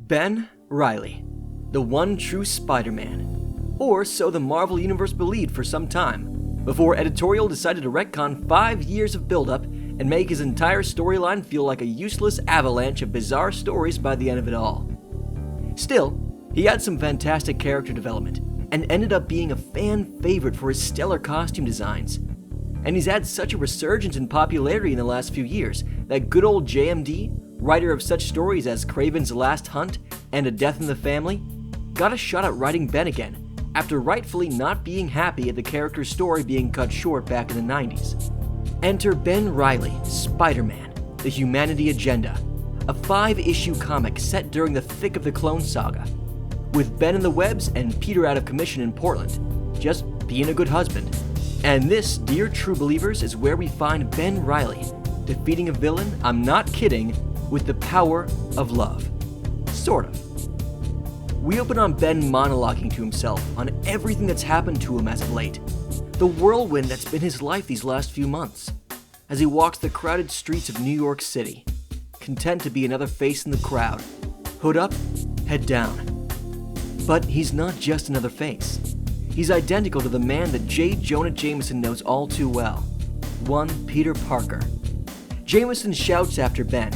Ben Reilly, the one true Spider-Man, or so the Marvel Universe believed for some time, before editorial decided to retcon 5 years of build-up and make his entire storyline feel like a useless avalanche of bizarre stories by the end of it all. Still, he had some fantastic character development, and ended up being a fan favorite for his stellar costume designs. And he's had such a resurgence in popularity in the last few years that good old JMD, writer of such stories as Kraven's Last Hunt and A Death in the Family, got a shot at writing Ben again, after rightfully not being happy at the character's story being cut short back in the 90s. Enter Ben Reilly, Spider-Man, The Humanity Agenda, a 5-issue comic set during the thick of the Clone Saga, with Ben in the webs and Peter out of commission in Portland, just being a good husband. And this, dear true believers, is where we find Ben Reilly defeating a villain, I'm not kidding, with the power of love. Sort of. We open on Ben monologuing to himself on everything that's happened to him as of late, the whirlwind that's been his life these last few months, as he walks the crowded streets of New York City, content to be another face in the crowd, hood up, head down. But he's not just another face. He's identical to the man that J. Jonah Jameson knows all too well, one Peter Parker. Jameson shouts after Ben,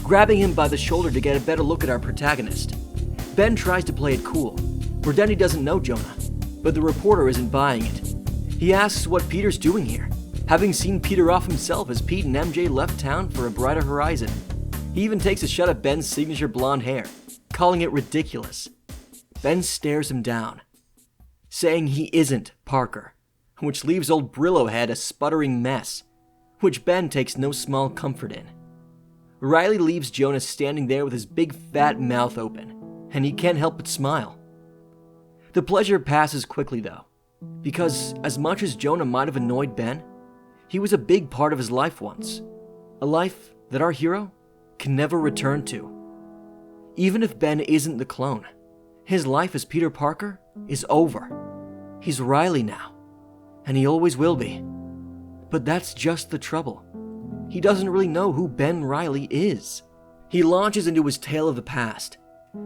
grabbing him by the shoulder to get a better look at our protagonist. Ben tries to play it cool, pretend he doesn't know Jonah, but the reporter isn't buying it. He asks what Peter's doing here, having seen Peter off himself as Pete and MJ left town for a brighter horizon. He even takes a shot at Ben's signature blonde hair, calling it ridiculous. Ben stares him down, saying he isn't Parker, which leaves old Brillo Head a sputtering mess, which Ben takes no small comfort in. Reilly leaves Jonah standing there with his big fat mouth open, and he can't help but smile. The pleasure passes quickly though, because as much as Jonah might have annoyed Ben, he was a big part of his life once, a life that our hero can never return to. Even if Ben isn't the clone, his life as Peter Parker is over. He's Reilly now, and he always will be. But that's just the trouble. He doesn't really know who Ben Reilly is. He launches into his tale of the past,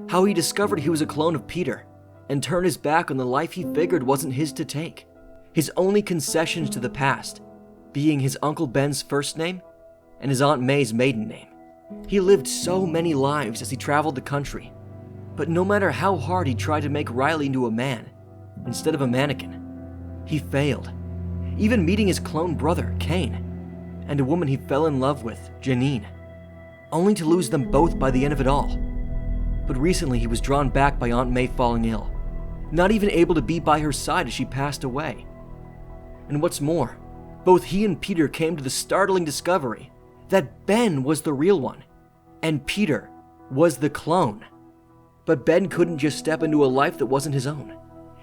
how he discovered he was a clone of Peter, and turned his back on the life he figured wasn't his to take. His only concessions to the past being his Uncle Ben's first name and his Aunt May's maiden name. He lived so many lives as he traveled the country, but no matter how hard he tried to make Reilly into a man instead of a mannequin, he failed. Even meeting his clone brother, Kane, and a woman he fell in love with, Janine, only to lose them both by the end of it all. But recently he was drawn back by Aunt May falling ill, not even able to be by her side as she passed away. And what's more, both he and Peter came to the startling discovery that Ben was the real one, and Peter was the clone. But Ben couldn't just step into a life that wasn't his own.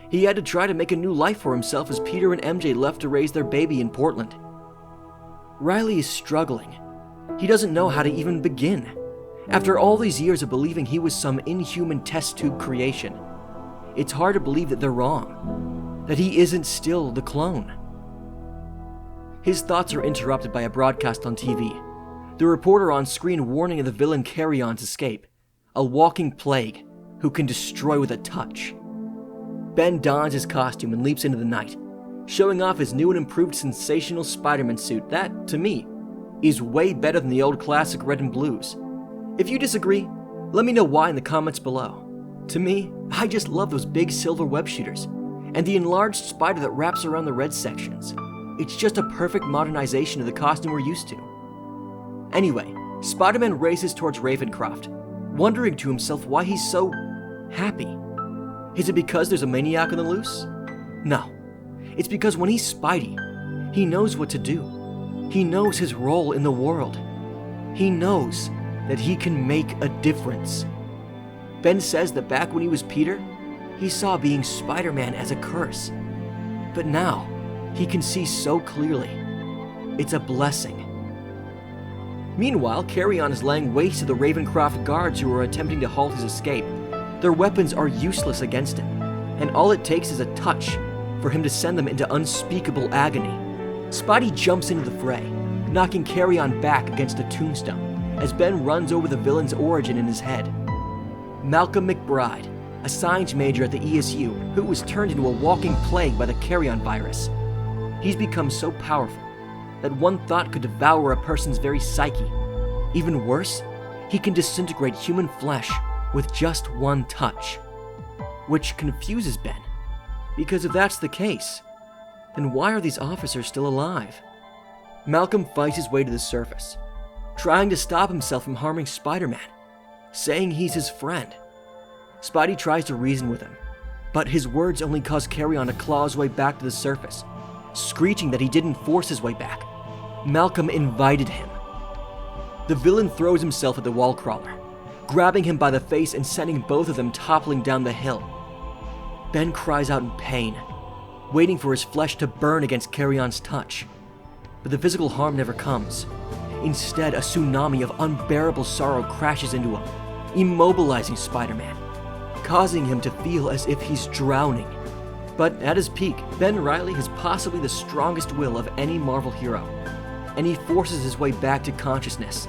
He had to try to make a new life for himself as Peter and MJ left to raise their baby in Portland. Reilly is struggling. He doesn't know how to even begin. After all these years of believing he was some inhuman test tube creation, it's hard to believe that they're wrong, that he isn't still the clone. His thoughts are interrupted by a broadcast on TV. The reporter on screen warning of the villain Carrion's escape, a walking plague who can destroy with a touch. Ben dons his costume and leaps into the night, showing off his new and improved sensational Spider-Man suit that, to me, is way better than the old classic red and blues. If you disagree, let me know why in the comments below. To me, I just love those big silver web shooters, and the enlarged spider that wraps around the red sections. It's just a perfect modernization of the costume we're used to. Anyway, Spider-Man races towards Ravencroft, wondering to himself why he's so happy. Is it because there's a maniac on the loose? No. It's because when he's Spidey, he knows what to do. He knows his role in the world. He knows that he can make a difference. Ben says that back when he was Peter, he saw being Spider-Man as a curse. But now, he can see so clearly. It's a blessing. Meanwhile, Carrion is laying waste to the Ravencroft guards who are attempting to halt his escape. Their weapons are useless against him, and all it takes is a touch for him to send them into unspeakable agony. Spidey jumps into the fray, knocking Carrion back against a tombstone as Ben runs over the villain's origin in his head. Malcolm McBride, a science major at the ESU who was turned into a walking plague by the Carrion virus. He's become so powerful that one thought could devour a person's very psyche. Even worse, he can disintegrate human flesh with just one touch. Which confuses Ben, because if that's the case, then why are these officers still alive? Malcolm fights his way to the surface, trying to stop himself from harming Spider-Man, saying he's his friend. Spidey tries to reason with him, but his words only cause Carrion to claw his way back to the surface, screeching that he didn't force his way back. Malcolm invited him. The villain throws himself at the wall crawler, grabbing him by the face and sending both of them toppling down the hill. Ben cries out in pain, waiting for his flesh to burn against Carrion's touch. But the physical harm never comes. Instead, a tsunami of unbearable sorrow crashes into him, immobilizing Spider-Man, causing him to feel as if he's drowning. But at his peak, Ben Reilly has possibly the strongest will of any Marvel hero, and he forces his way back to consciousness,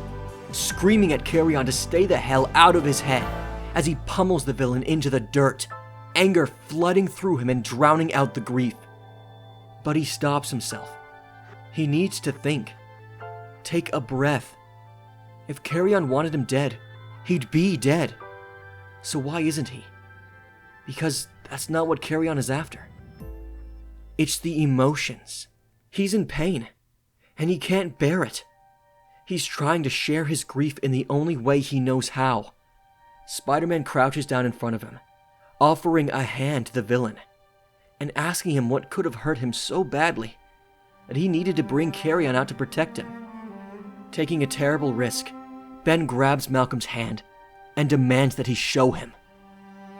screaming at Carrion to stay the hell out of his head as he pummels the villain into the dirt, anger flooding through him and drowning out the grief. But he stops himself. He needs to think. Take a breath. If Carrion wanted him dead, he'd be dead. So why isn't he? Because that's not what Carrion is after. It's the emotions. He's in pain, and he can't bear it. He's trying to share his grief in the only way he knows how. Spider-Man crouches down in front of him, offering a hand to the villain, and asking him what could have hurt him so badly that he needed to bring Carrion out to protect him. Taking a terrible risk, Ben grabs Malcolm's hand and demands that he show him.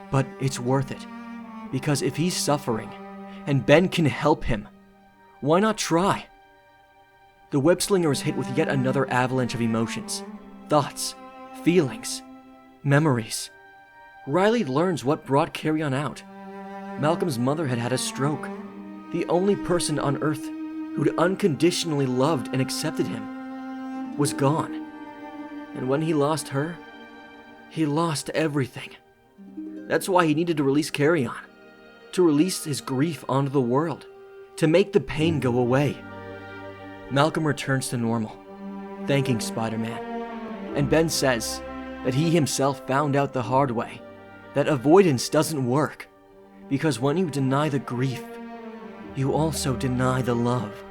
But it's worth it, because if he's suffering and Ben can help him, why not try? The web-slinger is hit with yet another avalanche of emotions, thoughts, feelings, memories. Reilly learns what brought Carrion out. Malcolm's mother had had a stroke. The only person on Earth who'd unconditionally loved and accepted him was gone. And when he lost her, he lost everything. That's why he needed to release Carrion, to release his grief onto the world, to make the pain go away. Malcolm returns to normal, thanking Spider-Man. And Ben says that he himself found out the hard way that avoidance doesn't work, because when you deny the grief, you also deny the love.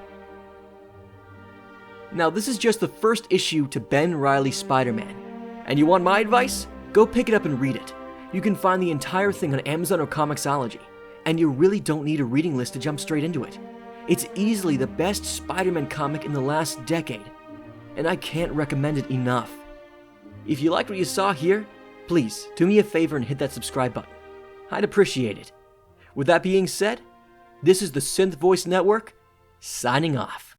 Now, this is just the first issue to Ben Reilly's Spider-Man, and you want my advice? Go pick it up and read it. You can find the entire thing on Amazon or Comixology, and you really don't need a reading list to jump straight into it. It's easily the best Spider-Man comic in the last decade, and I can't recommend it enough. If you liked what you saw here, please do me a favor and hit that subscribe button. I'd appreciate it. With that being said, this is the Synth Voice Network, signing off.